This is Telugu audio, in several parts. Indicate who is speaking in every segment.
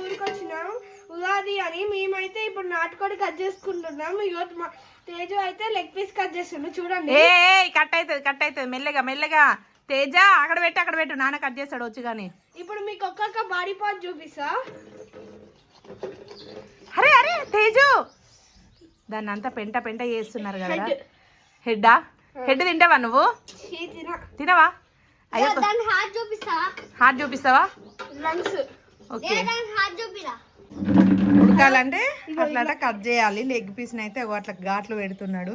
Speaker 1: ఊరికొచ్చినాం ఉగాది అని. మేమైతే ఇప్పుడు నాటుకోడి కట్ చేసుకుంటున్నాం. ఇగో తేజు అయితే లెగ్ పీస్ కట్ చేస్తుండు చూడండి.
Speaker 2: కట్ అవుతుంది మెల్లగా మెల్లగా. తేజ అక్కడ పెట్టు నాన్న కట్ చేస్తాడు వచ్చి. కానీ
Speaker 1: ఇప్పుడు మీకు ఒక్కొక్క బాడీ పార్ట్ చూపిస్తా.
Speaker 2: అరే తేజు దాన్ని అంతా పెంట చేస్తున్నారు కదా. హెడ్ తింటావా నువ్వు? తినవా? అయ్యో హార్ట్ చూపిస్తావా? ఓకే ఉడకాలంటే అట్లా కట్ చేయాలి. లెగ్ పీస్ని అయితే అట్లా ఘాట్లు పెడుతున్నాడు.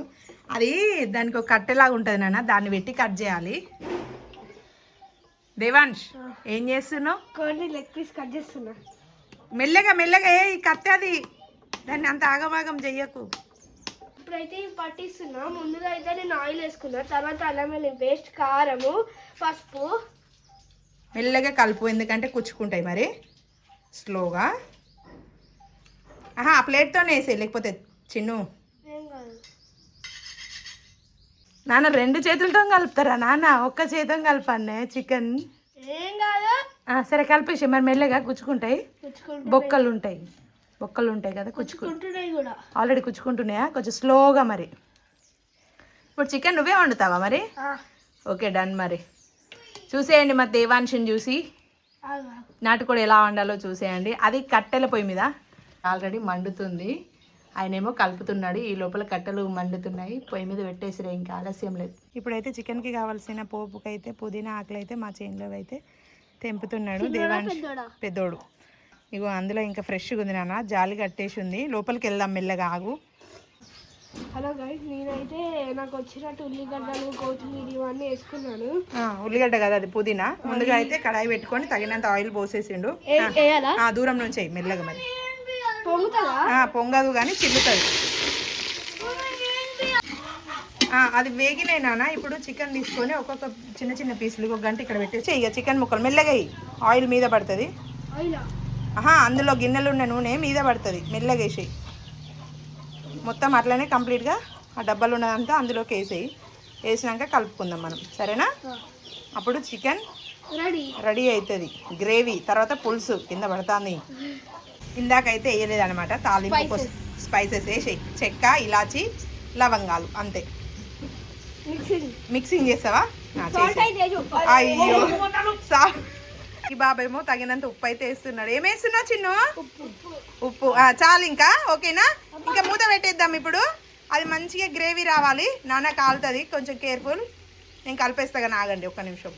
Speaker 2: అది దానికి ఒక కట్టెలాగా ఉంటుంది నాన్న, దాన్ని పెట్టి కట్ చేయాలి. దేవాంష్ ఏం చేస్తున్నావు?
Speaker 1: లెగ్ పీస్ కట్ చేస్తున్నా.
Speaker 2: మెల్లగా ఈ కట్టె అది, దాన్ని అంత ఆగమాగం చెయ్యకు.
Speaker 1: ఇప్పుడైతే పట్టిస్తున్నా. ముందుగా అయితే నేను ఆయిల్ వేసుకున్నా, తర్వాత అల్లం వెల్లుల్లి పేస్ట్, కారము, పసుపు
Speaker 2: మెల్లగా కలుపు, ఎందుకంటే కుచ్చుకుంటాయి మరి. స్లోగా ఆ ప్లేట్తోనే వేసే, లేకపోతే చిన్ను నాన్న 2 చేతులతో కలుపుతారా నాన్న? ఒక్క చేతితో కలపండి చికెన్.
Speaker 1: ఏం కాదు.
Speaker 2: సరే కలిపేసి మరి మెల్లగా కుచ్చుకుంటాయి. బొక్కలు ఉంటాయి కదా,
Speaker 1: కుచ్చుకుంటున్నాయి కూడా.
Speaker 2: ఆల్రెడీ కుచ్చుకుంటున్నాయా? కొంచెం స్లోగా మరి. ఇప్పుడు చికెన్ నువ్వే వండుతావా మరి? Okay done. మరి చూసేయండి మరి దేవాంశని చూసి నాటుకోడి ఎలా వండాలో చూసేయండి. అది కట్టెల పొయ్యి మీద ఆల్రెడీ మండుతుంది. ఆయనేమో కలుపుతున్నాడు, ఈ లోపల కట్టెలు మండుతున్నాయి. పొయ్యి మీద పెట్టేసిరే, ఇంకా ఆలస్యం లేదు. ఇప్పుడైతే చికెన్కి కావాల్సిన పోపుకైతే పుదీనా ఆకులు అయితే మా చేనులో అయితే తెంపుతున్నాడు దేవాంశ్ పెద్దోడు. ఇగో అందులో ఇంకా ఫ్రెష్గా ఉంది నాన్న, జాలి కట్టేసి ఉంది. లోపలికి వెళ్దాం మెల్లగా, ఆగు.
Speaker 1: హలో గైస్, నేనైతే నాకు వచ్చినట్టు ఉల్లిగడ్డలు, కొత్తిమీర ఇవన్నీ వేసుకున్నాను.
Speaker 2: ఉల్లిగడ్డ కదా అది పుదీనా. ముందుగా అయితే కడాయి పెట్టుకొని తగినంత ఆయిల్ పోసేసిండు. దూరం నుంచి మెల్లగా మరి. పొంగదు కానీ చిల్లుతుంది. అది వేగినాయి నాన్న. ఇప్పుడు చికెన్ తీసుకొని ఒక్కొక్క చిన్న పీసులు ఒక గంట ఇక్కడ పెట్టేసి ఇక చికెన్ ముక్కలు మెల్లగా ఆయిల్ మీద పడుతుంది. అందులో గిన్నెలు ఉన్న నూనె మీద పడుతుంది. మెల్లగా వేసేయి మొత్తం, అట్లనే కంప్లీట్గా ఆ డబ్బాలు ఉన్నదంతా అందులోకి వేసినాక కలుపుకుందాం మనం, సరేనా? అప్పుడు చికెన్ రెడీ అవుతుంది. గ్రేవీ తర్వాత పులుసు కింద పడుతుంది. ఇందాకైతే వేయలేదనమాట. తాలింపు స్పైసెస్ వేసేయి, చెక్క, ఇలాచి, లవంగాలు, అంతే. మిక్సింగ్ చేస్తావా? అయ్యో ఈ బాబేమో తగినంత ఉప్పు అయితే వేస్తున్నాడు. ఏమేస్తున్నావు చిన్ను? ఉప్పు చాలు ఇంకా. ఓకేనా? ఇంకా మూత పెట్టేద్దాం. ఇప్పుడు అది మంచిగా గ్రేవీ రావాలి. నాన్న కాలుతుంది, కొంచెం కేర్ఫుల్. నేను కలిపేస్తా కానీ ఆగండి ఒక్క నిమిషం.